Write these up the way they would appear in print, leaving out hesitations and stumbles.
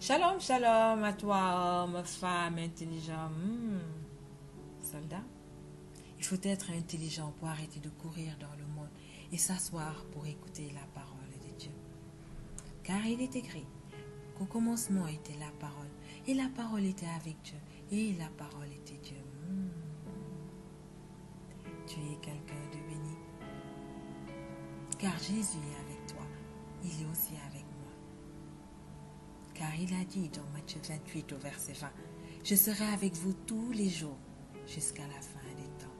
Shalom, shalom à toi, homme, femme, intelligent. Soldat, il faut être intelligent pour arrêter de courir dans le monde et s'asseoir pour écouter la parole de Dieu. Car il est écrit qu'au commencement était la parole, et la parole était avec Dieu, et la parole était Dieu. Tu es quelqu'un de béni. Car Jésus est avec toi, il est aussi avec moi. Car il a dit dans Matthieu 28 au verset 20, « Je serai avec vous tous les jours jusqu'à la fin des temps. »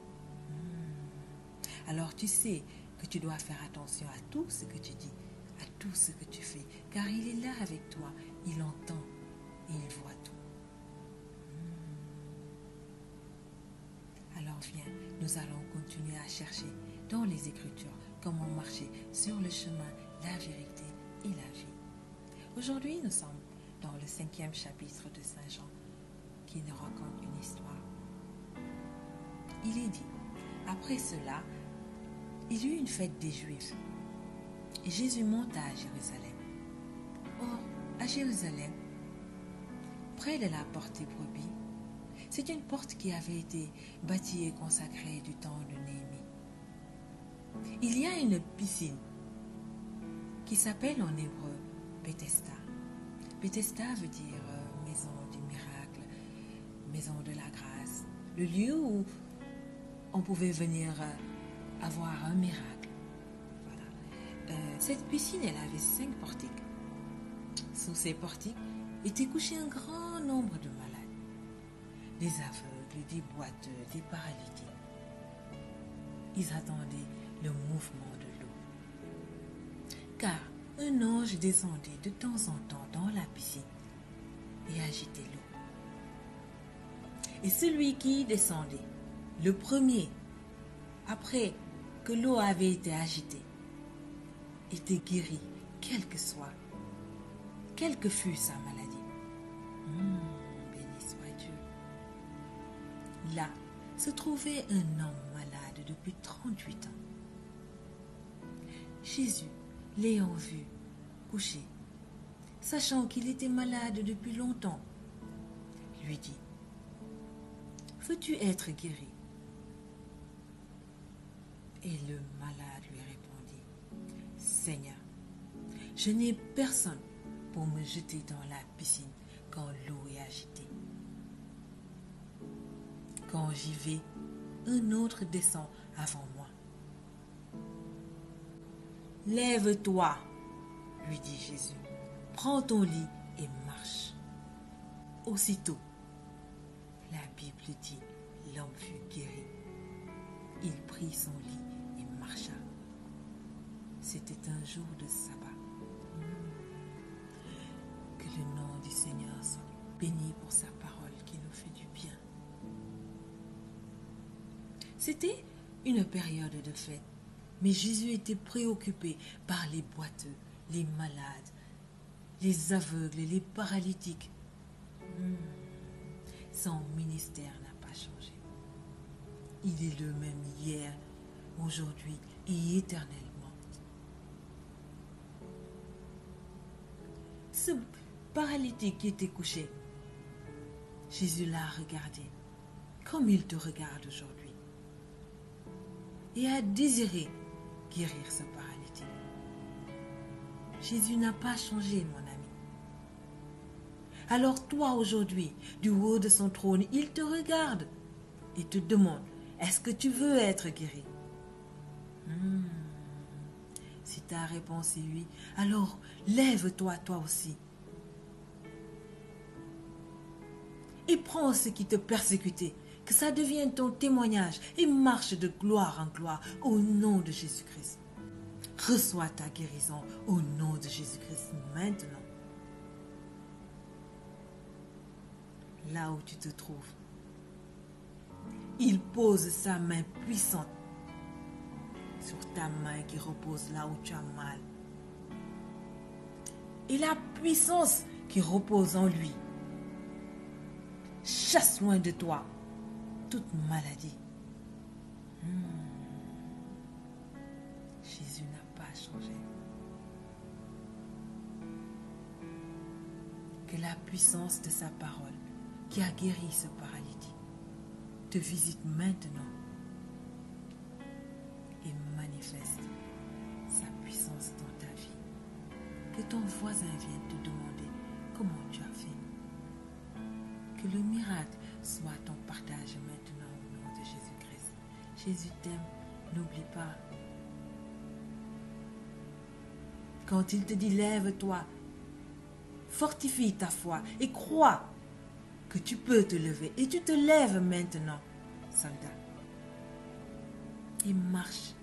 Alors tu sais que tu dois faire attention à tout ce que tu dis, à tout ce que tu fais, car il est là avec toi, il entend et il voit tout. Alors viens, nous allons continuer à chercher dans les Écritures comment marcher sur le chemin, la vérité et la vie. Aujourd'hui, nous sommes dans le 5e chapitre de Saint Jean qui nous raconte une histoire. Il est dit, après cela, il y eut une fête des Juifs et Jésus monta à Jérusalem. Or, à Jérusalem, près de la porte des brebis, c'est une porte qui avait été bâtie et consacrée du temps de Néhémie. Il y a une piscine qui s'appelle en hébreu Bethesda. Bethesda veut dire maison du miracle, maison de la grâce, le lieu où on pouvait venir avoir un miracle. Voilà. Cette piscine, elle avait 5 portiques. Sous ces portiques étaient couchés un grand nombre de malades. Des aveugles, des boiteux, des paralytiques. Ils attendaient le mouvement de l'eau. Car un ange descendait de temps en temps dans la piscine et agitait l'eau. Et celui qui descendait, le premier, après que l'eau avait été agitée, était guéri, quelle que fût sa maladie. Béni soit Dieu. Là se trouvait un homme malade depuis 38 ans. Jésus, l'ayant vu couché, sachant qu'il était malade depuis longtemps, lui dit, « Veux-tu être guéri ?» Et le malade lui répondit, « Seigneur, je n'ai personne pour me jeter dans la piscine quand l'eau est agitée. Quand j'y vais, un autre descend avant moi. Lève-toi, lui dit Jésus, prends ton lit et marche. Aussitôt, la Bible dit, l'homme fut guéri. Il prit son lit et marcha. C'était un jour de sabbat. Que le nom du Seigneur soit béni pour sa parole qui nous fait du bien. C'était une période de fête. Mais Jésus était préoccupé par les boiteux, les malades, les aveugles, les paralytiques. Son ministère n'a pas changé. Il est le même hier, aujourd'hui et éternellement. Ce paralytique qui était couché, Jésus l'a regardé comme il te regarde aujourd'hui et a désiré guérir ce paralytique. Jésus n'a pas changé, mon ami. Alors toi, aujourd'hui, du haut de son trône, il te regarde et te demande, est-ce que tu veux être guéri? Si ta réponse est oui, alors lève-toi toi aussi. Et prends ce qui te persécutait, que ça devienne ton témoignage et marche de gloire en gloire au nom de Jésus-Christ. Reçois ta guérison au nom de Jésus-Christ maintenant. Là où tu te trouves, il pose sa main puissante sur ta main qui repose là où tu as mal. Et la puissance qui repose en lui chasse loin de toi toute maladie. Jésus n'a pas changé. Que la puissance de sa parole qui a guéri ce paralytique te visite maintenant et manifeste sa puissance dans ta vie. Que ton voisin vienne te demander comment tu as fait. Que le miracle soit ton partage maintenant au nom de Jésus-Christ. Jésus t'aime, n'oublie pas. Quand il te dit lève-toi, fortifie ta foi et crois que tu peux te lever. Et tu te lèves maintenant, soldat. Et marche